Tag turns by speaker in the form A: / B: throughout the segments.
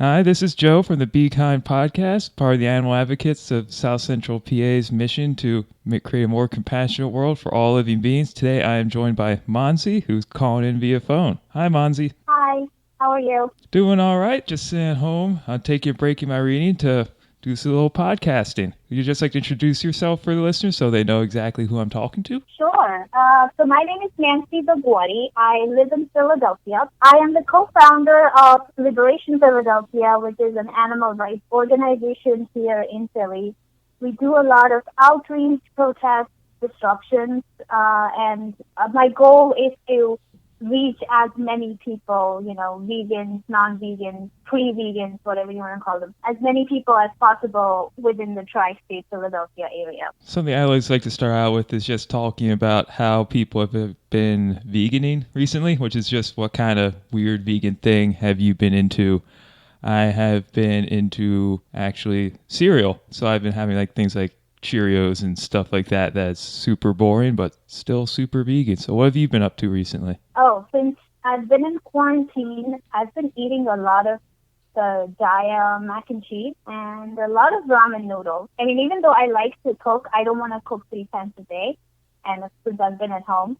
A: Hi, this is Joe from the Be Kind podcast, part of the Animal Advocates of South Central PA's mission to create a more compassionate world for all living beings. Today I am joined by Mansi, who's calling in via phone. Hi, Mansi.
B: Hi, how are you?
A: Doing all right. Just sitting at home. I'm taking a break in my reading to do some little podcasting. Would you just like to introduce yourself for the listeners so they know exactly who I'm talking to?
B: Sure. So my name is Mansi. I live in Philadelphia. I am the co-founder of Liberation Philadelphia, which is an animal rights organization here in Philly. We do a lot of outreach, protests, disruptions, and my goal is to reach as many people, vegans, non-vegans, pre-vegans, whatever you want to call them, as many people as possible within the tri-state Philadelphia area.
A: Something I always like to start out with is just talking about how people have been veganing recently, which is just what kind of weird vegan thing have you been into? I have been into actually cereal. So I've been having like things like Cheerios and stuff like that that's super boring but still super vegan. So what have you been up to recently?
B: Oh, since I've been in quarantine, I've been eating a lot of the Jaya mac and cheese and a lot of ramen noodles. I mean, even though I like to cook, I don't want to cook 3 times a day. And since I've been at home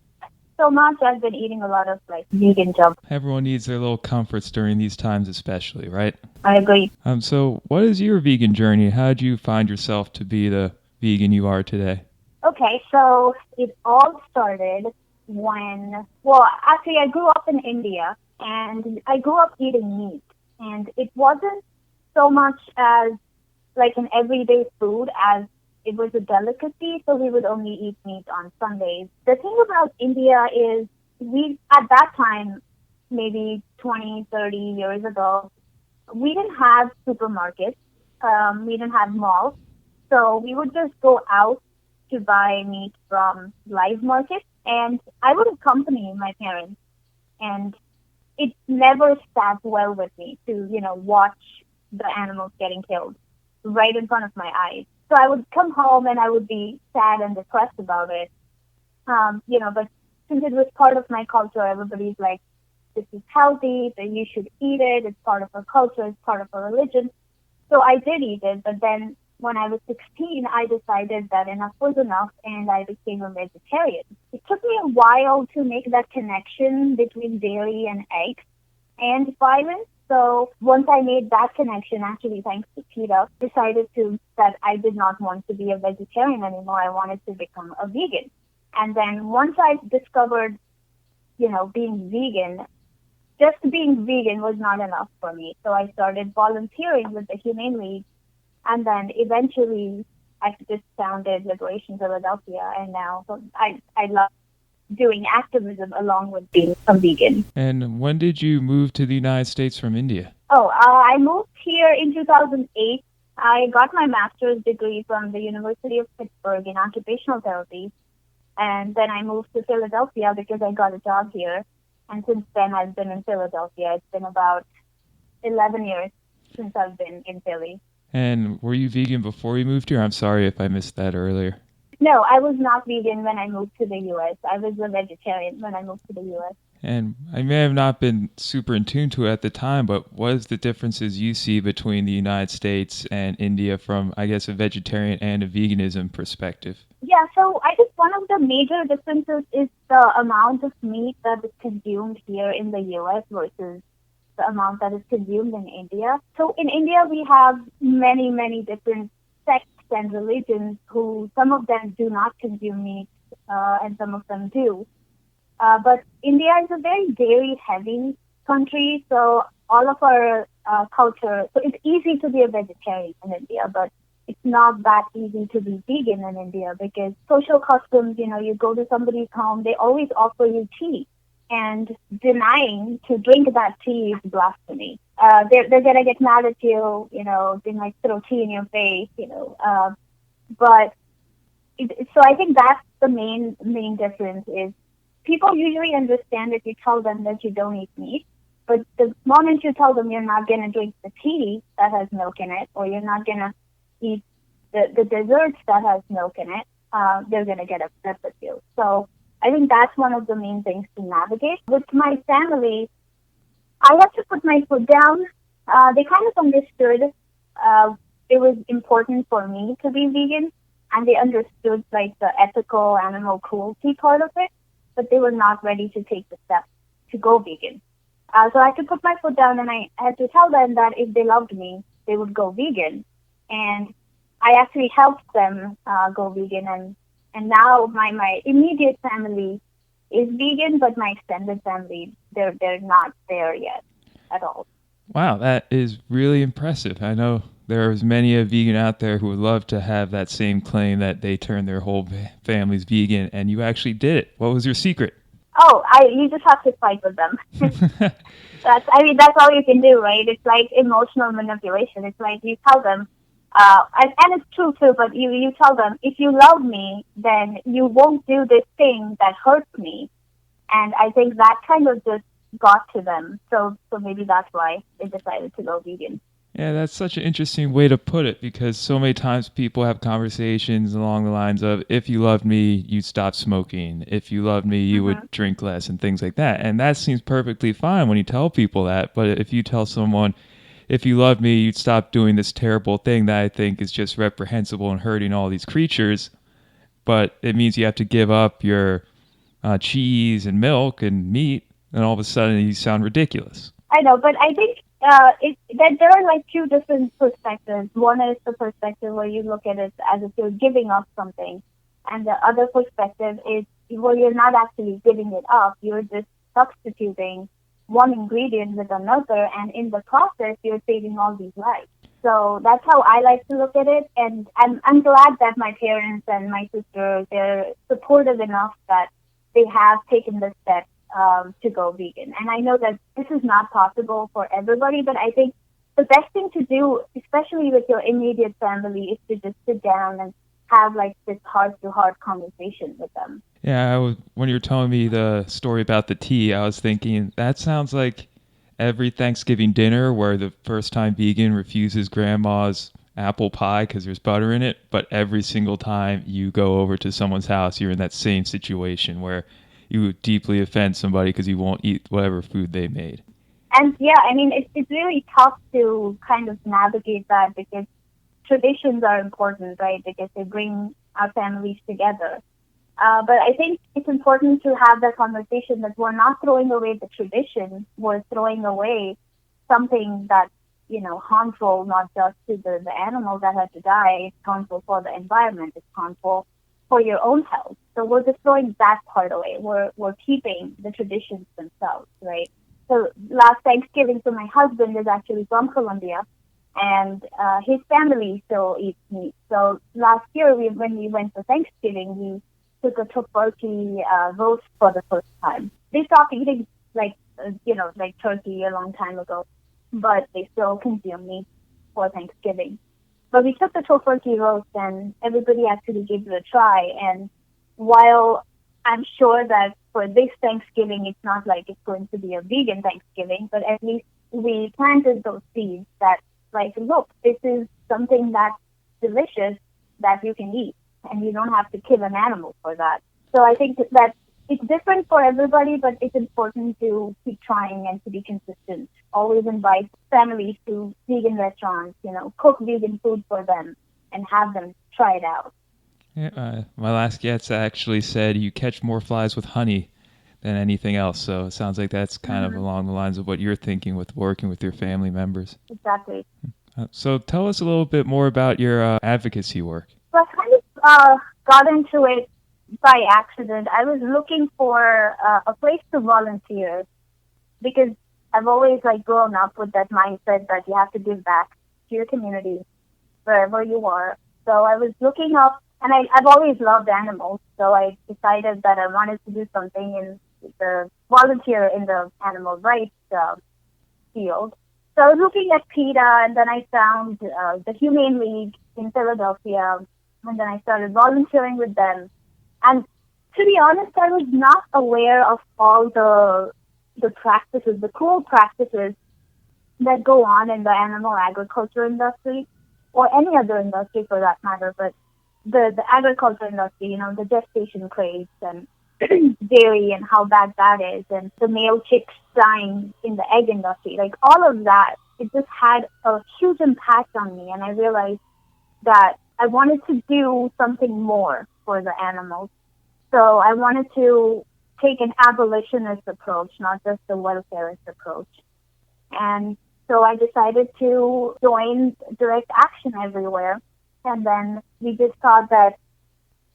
B: so much, I've been eating a lot of like vegan junk.
A: Everyone needs their little comforts during these times especially, right?
B: I agree.
A: So what is your vegan journey? How did you find yourself to be the vegan you are today?
B: Okay, so it all started actually I grew up in India and I grew up eating meat. And it wasn't so much as like an everyday food as it was a delicacy, so we would only eat meat on Sundays. The thing about India is at that time, maybe 20, 30 years ago, we didn't have supermarkets, we didn't have malls, so we would just go out to buy meat from live markets, and I would accompany my parents, and it never sat well with me to, watch the animals getting killed right in front of my eyes. So I would come home and I would be sad and depressed about it. But since it was part of my culture, everybody's like, this is healthy, that you should eat it, it's part of our culture, it's part of our religion. So I did eat it, but then when I was 16, I decided that enough was enough and I became a vegetarian. It took me a while to make that connection between dairy and eggs and violence. So once I made that connection, actually thanks to PETA, decided that I did not want to be a vegetarian anymore. I wanted to become a vegan. And then once I discovered, being vegan, just being vegan was not enough for me. So I started volunteering with the Humane League. And then eventually I just founded Liberation Philadelphia. And now I love doing activism along with being a vegan.
A: And when did you move to the United States from India?
B: I moved here in 2008. I got my master's degree from the University of Pittsburgh in occupational therapy. And then I moved to Philadelphia because I got a job here. And since then, I've been in Philadelphia. It's been about 11 years since I've been in Philly.
A: And were you vegan before you moved here? I'm sorry if I missed that earlier.
B: No, I was not vegan when I moved to the U.S. I was a vegetarian when I moved to the U.S.
A: And I may have not been super in tune to it at the time, but what is the differences you see between the United States and India from, I guess, a vegetarian and a veganism perspective?
B: Yeah, so I guess one of the major differences is the amount of meat that is consumed here in the U.S. versus the amount that is consumed in India. So in India, we have many, many different sects and religions who some of them do not consume meat and some of them do. But India is a very dairy-heavy country, so all of our culture, so it's easy to be a vegetarian in India, but it's not that easy to be vegan in India because social customs, you go to somebody's home, they always offer you tea. And denying to drink that tea is blasphemy. They're going to get mad at you, they might throw tea in your face, but so I think that's the main difference is people usually understand if you tell them that you don't eat meat, but the moment you tell them you're not going to drink the tea that has milk in it, or you're not going to eat the desserts that has milk in it, they're going to get upset with you. So I think that's one of the main things to navigate. With my family, I have to put my foot down They kind of understood uh, it was important for me to be vegan, and they understood like the ethical animal cruelty part of it, but they were not ready to take the step to go vegan. So I had to put my foot down, and I had to tell them that if they loved me, they would go vegan. And I actually helped them go vegan, and now my immediate family is vegan, but my extended family they're not there yet at all.
A: Wow, that is really impressive. I know there's many a vegan out there who would love to have that same claim that they turned their whole families vegan, and you actually did it. What was your secret?
B: Oh, I you just have to fight with them. That's all you can do, right? It's like emotional manipulation. It's like you tell them, and it's true too. But you tell them, if you love me, then you won't do this thing that hurts me. And I think that kind of just got to them. So maybe that's why they decided to go vegan.
A: Yeah, that's such an interesting way to put it because so many times people have conversations along the lines of, if you loved me, you'd stop smoking. If you loved me, you would
B: Hmm.
A: drink less and things like that. And that seems perfectly fine when you tell people that. But if you tell someone, if you loved me, you'd stop doing this terrible thing that I think is just reprehensible and hurting all these creatures, but it means you have to give up your cheese and milk and meat, and all of a sudden you sound ridiculous.
B: I know, but I think that there are like two different perspectives. One is the perspective where you look at it as if you're giving up something, and the other perspective is where you're not actually giving it up. You're just substituting one ingredient with another, and in the process, you're saving all these lives. So that's how I like to look at it, and I'm glad that my parents and my sister they're supportive enough that they have taken the step to go vegan. And I know that this is not possible for everybody, but I think the best thing to do, especially with your immediate family, is to just sit down and have like this heart to heart conversation with them.
A: Yeah, when you were telling me the story about the tea, I was thinking that sounds like every Thanksgiving dinner where the first time vegan refuses grandma's apple pie because there's butter in it, but every single time you go over to someone's house, you're in that same situation where you would deeply offend somebody because you won't eat whatever food they made.
B: And yeah, I mean, it's really tough to kind of navigate that because traditions are important, right? Because they bring our families together. But I think it's important to have that conversation that we're not throwing away the tradition, we're throwing away something that's, harmful not just to the animals that had to die, it's harmful for the environment, it's harmful for your own health. So we're just throwing that part away. We're keeping the traditions themselves, right? So last Thanksgiving, so my husband is actually from Colombia, and his family still eats meat. So last year, when we went for Thanksgiving, we took a turkey roast for the first time. They stopped eating like turkey a long time ago, but they still consume meat for Thanksgiving. But we took the turkey roast, and everybody actually gave it a try. And while I'm sure that for this Thanksgiving, it's not like it's going to be a vegan Thanksgiving, but at least we planted those seeds that, like, look, this is something that's delicious that you can eat, and you don't have to kill an animal for that. So I think that it's different for everybody, but it's important to keep trying and to be consistent. Always invite families to vegan restaurants, cook vegan food for them and have them try it out.
A: Yeah, my last guest actually said you catch more flies with honey than anything else. So it sounds like that's kind of
B: Hmm.
A: along the lines of what you're thinking with working with your family members.
B: Exactly.
A: So tell us a little bit more about your advocacy work.
B: So I kind of got into it by accident. I was looking for a place to volunteer because I've always like grown up with that mindset that you have to give back to your community wherever you are. So I was looking up, and I've always loved animals. So I decided that I wanted to do something in the volunteer in the animal rights field. So I was looking at PETA, and then I found the Humane League in Philadelphia, and then I started volunteering with them. And to be honest, I was not aware of all the practices, the cruel practices that go on in the animal agriculture industry, or any other industry for that matter. But the agriculture industry, the gestation crates and dairy and how bad that is, and the male chicks dying in the egg industry, like all of that. it just had a huge impact on me, and I realized that I wanted to do something more for the animals. So I wanted to take an abolitionist approach, not just a welfarist approach. And so I decided to join Direct Action Everywhere. And then we just thought that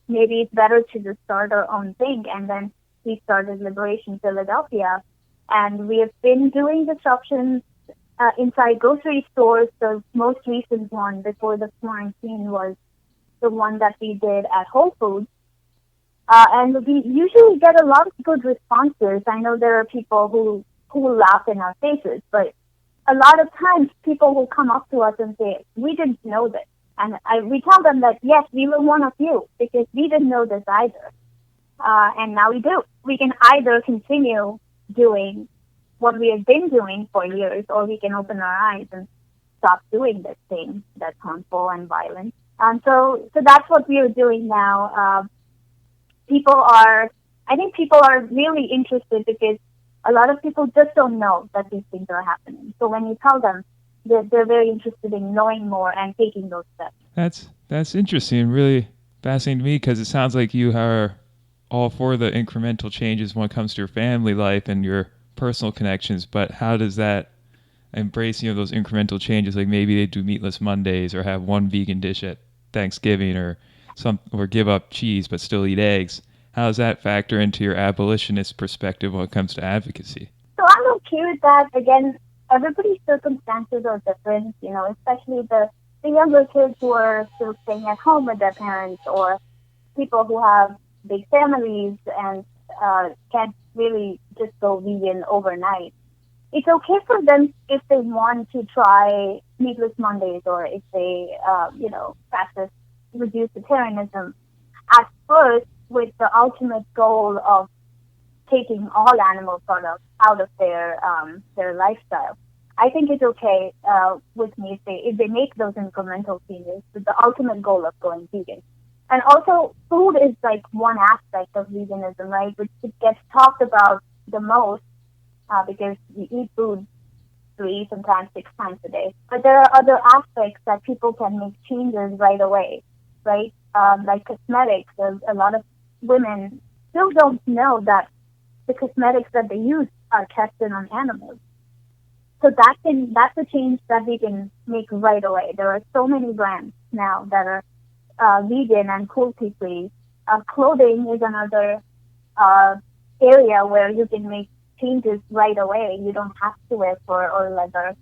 B: maybe it's better to just start our own thing. And then we started Liberation Philadelphia. And we have been doing disruptions inside grocery stores. The most recent one before the quarantine was the one that we did at Whole Foods. And we usually get a lot of good responses. I know there are people who laugh in our faces, but a lot of times people will come up to us and say, "We didn't know this," and we tell them that yes, we were one of you because we didn't know this either, and now we do. We can either continue doing what we have been doing for years, or we can open our eyes and stop doing this thing that's harmful and violent. So that's what we are doing now. People are, I think people are really interested because a lot of people just don't know that these things are happening. So when you tell them, they're very interested in knowing more and taking those steps.
A: That's interesting, really fascinating to me because it sounds like you are all for the incremental changes when it comes to your family life and your personal connections. But how does that embrace those incremental changes? Like maybe they do meatless Mondays or have one vegan dish at Thanksgiving or give up cheese but still eat eggs. How does that factor into your abolitionist perspective when it comes to advocacy?
B: So I'm okay with that. Again, everybody's circumstances are different, especially the younger kids who are still staying at home with their parents, or people who have big families and can't really just go vegan overnight. It's okay for them if they want to try meatless Mondays, or if they, practice reduced vegetarianism at first, with the ultimate goal of taking all animal products out of their lifestyle. I think it's okay with me if they make those incremental changes with the ultimate goal of going vegan. And also, food is like one aspect of veganism, right? Which it gets talked about the most because we eat food 3, sometimes 6 times a day. But there are other aspects that people can make changes right away, right? Like cosmetics. There's a lot of women still don't know that the cosmetics that they use are tested on animals. So that's a change that we can make right away. There are so many brands now that are vegan and cruelty free. Clothing is another area where you can make changes right away. You don't have to wear fur or leather.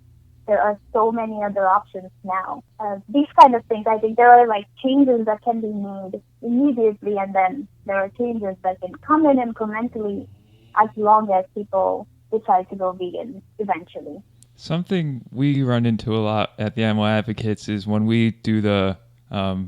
B: There are so many other options now. These kind of things, I think there are like changes that can be made immediately, and then there are changes that can come in incrementally as long as people decide to go vegan eventually.
A: Something we run into a lot at the Animal Advocates is when we do the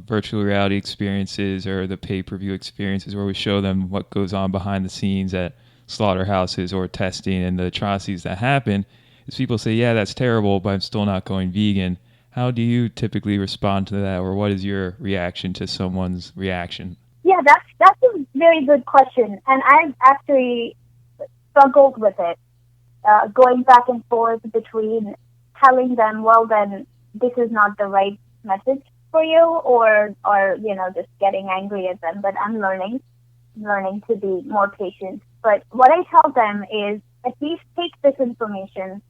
A: virtual reality experiences or the pay-per-view experiences where we show them what goes on behind the scenes at slaughterhouses or testing and the atrocities that happen, is people say, yeah, that's terrible, but I'm still not going vegan. How do you typically respond to that, or what is your reaction to someone's reaction?
B: Yeah, that's a very good question, and I've actually struggled with it, going back and forth between telling them, well, then this is not the right message for you, or just getting angry at them. But I'm learning to be more patient. But what I tell them is at least take this information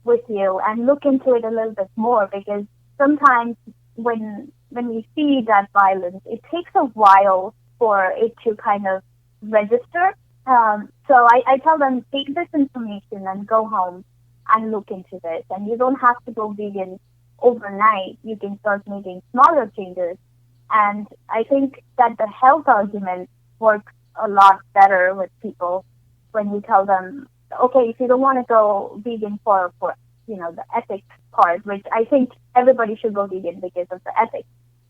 B: with you and look into it a little bit more, because sometimes when we see that violence, it takes a while for it to kind of register. So I tell them, take this information and go home and look into this. And you don't have to go vegan overnight. You can start making smaller changes. And I think that the health argument works a lot better with people when you tell them, okay, if you don't want to go vegan for the ethics part, which I think everybody should go vegan because of the ethics.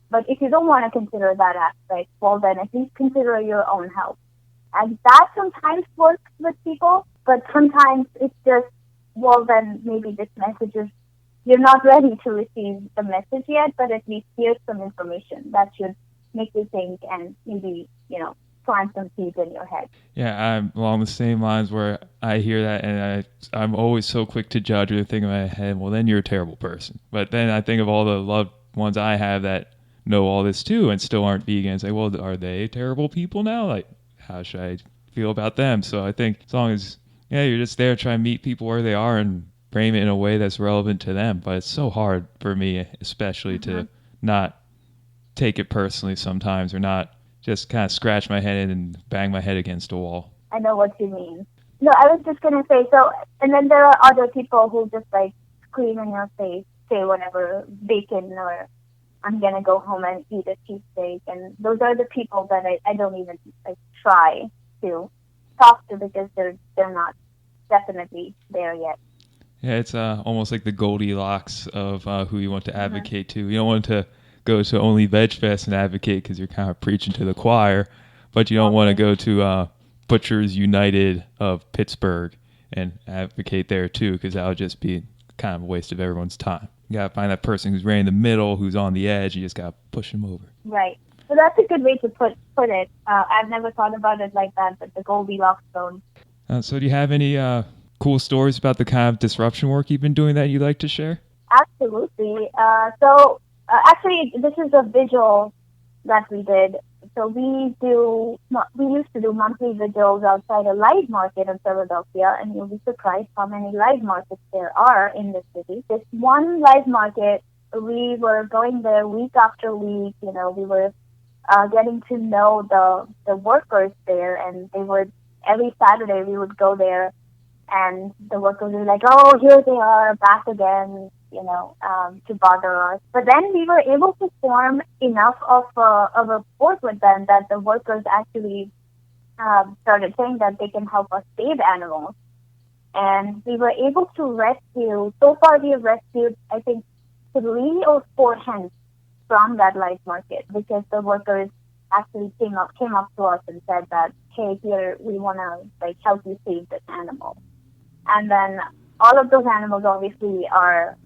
B: But if you don't want to consider that aspect, well, then at least consider your own health. And that sometimes works with people, but sometimes it's just, well, then maybe this message is, you're not ready to receive the message yet, but at least here's some information that should make you think and maybe, plant some seeds in your head.
A: Yeah, I'm along the same lines where I hear that and I'm always so quick to judge or think in my head, well, then you're a terrible person. But then I think of all the loved ones I have that know all this too and still aren't vegan. Say, well, are they terrible people now? Like, how should I feel about them? So I think as long as, yeah, you're just there trying to meet people where they are and frame it in a way that's relevant to them. But it's so hard for me, especially
B: Hmm.
A: to not take it personally sometimes or not just kind of scratch my head and bang my head against a wall.
B: I know what you mean. No, I was just gonna say so, and then there are other people who just like scream in your face, say whatever, bacon or I'm gonna go home and eat a cheesesteak, and those are the people that I don't even like try to talk to because they're not definitely there yet.
A: Yeah, it's almost like the Goldilocks of who you want to
B: Hmm.
A: advocate to. You don't want to go to only Veg Fest and advocate because you're kind of preaching to the choir, but you don't want to
B: Exactly.
A: go to Butchers United of Pittsburgh and advocate there too because that would just be kind of a waste of everyone's time. You gotta find that person who's right in the middle, who's on the edge. You just gotta push them over.
B: Right. So that's a good way to put it. I've never thought about it like that, but the Goldilocks zone.
A: So, do you have any cool stories about the kind of disruption work you've been doing that you'd like to share?
B: Absolutely. Actually, this is a visual that we did. So we used to do monthly vigils outside a live market in Philadelphia, and you'll be surprised how many live markets there are in the city. This one live market, we were going there week after week. You know, we were getting to know the workers there, and they would every Saturday we would go there and the workers were like, "Oh, here they are back again," to bother us. But then we were able to form enough of a rapport with them that the workers actually started saying that they can help us save animals, and we were able to rescue. So far, we have rescued, I think, 3 or 4 hens from that live market because the workers actually came up to us and said that, "Hey, here we want to like help you save this animal." And then all of those animals obviously are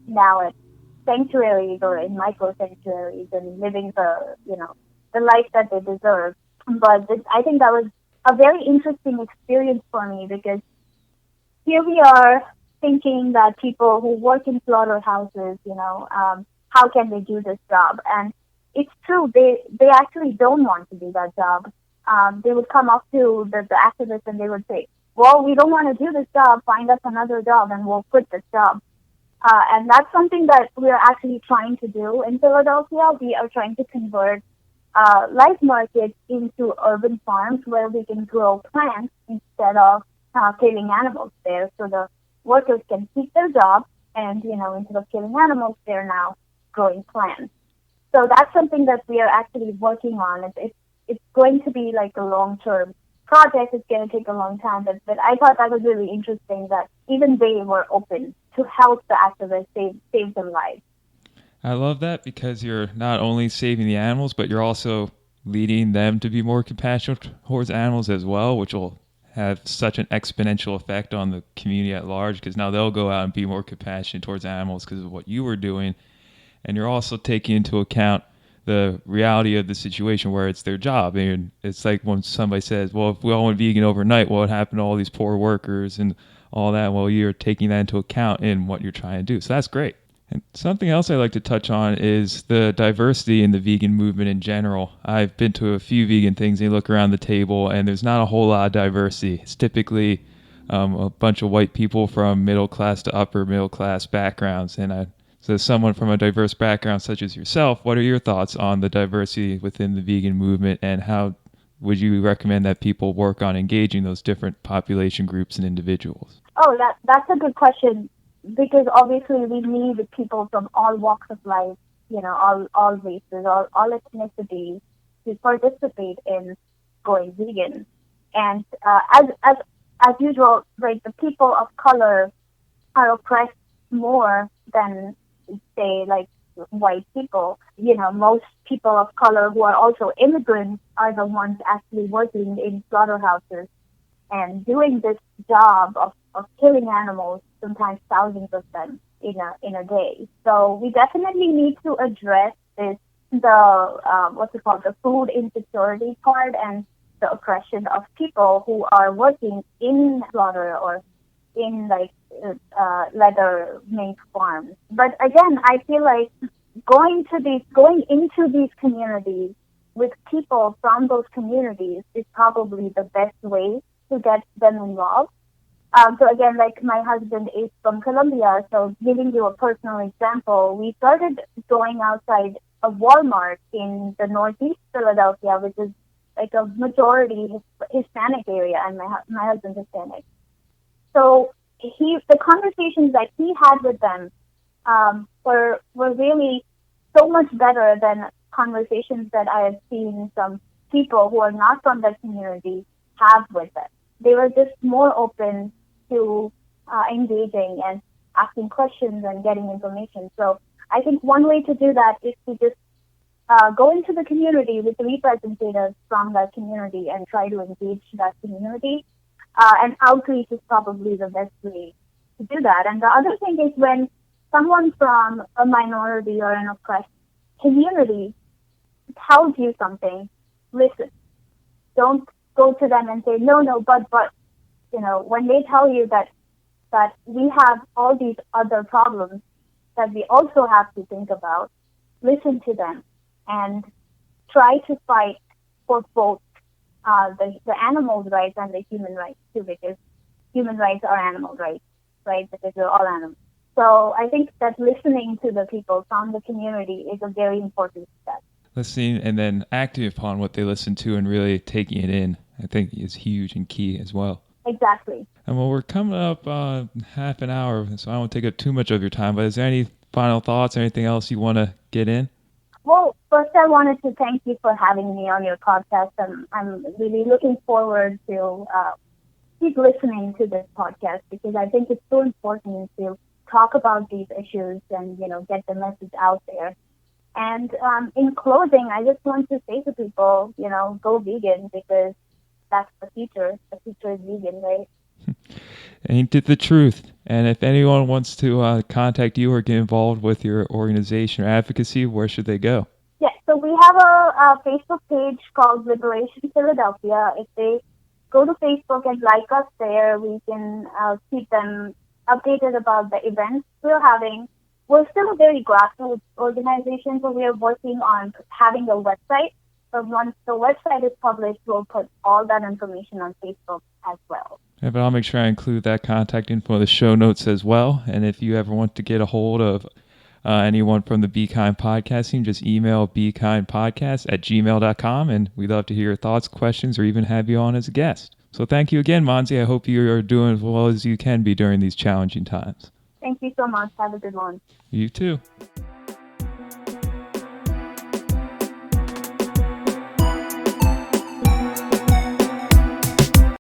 B: now at sanctuaries or in micro sanctuaries and living the life that they deserve. But I think that was a very interesting experience for me because here we are thinking that people who work in slaughterhouses, how can they do this job? And it's true, they actually don't want to do that job. They would come up to the activists and they would say, "Well, we don't want to do this job. Find us another job, and we'll quit this job." And that's something that we are actually trying to do in Philadelphia. We are trying to convert live markets into urban farms where we can grow plants instead of killing animals there. So the workers can keep their job, and instead of killing animals, they're now growing plants. So that's something that we are actually working on. It's going to be like a long term project. It's going to take a long time, but I thought that was really interesting that even they were open to help the activists save some lives.
A: I love that because you're not only saving the animals, but you're also leading them to be more compassionate towards animals as well, which will have such an exponential effect on the community at large because now they'll go out and be more compassionate towards animals because of what you were doing. And you're also taking into account the reality of the situation where it's their job. And it's like when somebody says, well, if we all went vegan overnight, what would happen to all these poor workers and all that? Well, you're taking that into account in what you're trying to do. So that's great. And something else I like to touch on is the diversity in the vegan movement in general. I've been to a few vegan things, and you look around the table, and there's not a whole lot of diversity. It's typically a bunch of white people from middle class to upper middle class backgrounds. So, as someone from a diverse background such as yourself, what are your thoughts on the diversity within the vegan movement, and how would you recommend that people work on engaging those different population groups and individuals?
B: Oh, that's a good question because obviously we need people from all walks of life, all races, all ethnicities to participate in going vegan. And as usual, right, the people of color are oppressed more than say like white people. Most people of color who are also immigrants are the ones actually working in slaughterhouses and doing this job of killing animals, sometimes thousands of them in a day. So we definitely need to address this the the food insecurity part and the oppression of people who are working in slaughter or in leather made farms. But again, I feel like going into these communities with people from those communities is probably the best way to get them involved. So again, like my husband is from Colombia, so giving you a personal example, we started going outside a Walmart in the Northeast Philadelphia, which is like a majority Hispanic area, and my husband's Hispanic. So the conversations that he had with them were really so much better than conversations that I have seen some people who are not from that community have with them. They were just more open to engaging and asking questions and getting information. So I think one way to do that is to just go into the community with representatives from that community and try to engage that community. And outreach is probably the best way to do that. And the other thing is when someone from a minority or an oppressed community tells you something, listen. Don't go to them and say, no, but, when they tell you that we have all these other problems that we also have to think about, listen to them and try to fight for both the animals' rights and the human rights too, because human rights are animal rights, right? Because we're all animals. So I think that listening to the people from the community is a very important step.
A: Listening and then acting upon what they listen to and really taking it in, I think, is huge and key as well.
B: Exactly.
A: And well, we're coming up half an hour, so I won't take up too much of your time, but is there any final thoughts or anything else you want to get in?
B: Well, first I wanted to thank you for having me on your podcast. I'm really looking forward to keep listening to this podcast because I think it's so important to talk about these issues and, get the message out there. And in closing, I just want to say to people, go vegan because that's the future. The future is vegan, right?
A: Ain't it the truth? And if anyone wants to contact you or get involved with your organization or advocacy, where should they go?
B: Yeah, so we have a Facebook page called Liberation Philadelphia. If they go to Facebook and like us there, we can keep them updated about the events we're having. We're still a very grassroots organization, so we are working on having a website. So once the website is published, we'll put all that information on Facebook as well.
A: Yeah, but I'll make sure I include that contact info in the show notes as well. And if you ever want to get a hold of anyone from the Be Kind podcast team, just email bekindpodcast@gmail.com. And we'd love to hear your thoughts, questions, or even have you on as a guest. So thank you again, Mansi. I hope you are doing as well as you can be during these challenging times.
B: Thank you so much. Have a good one.
A: You too.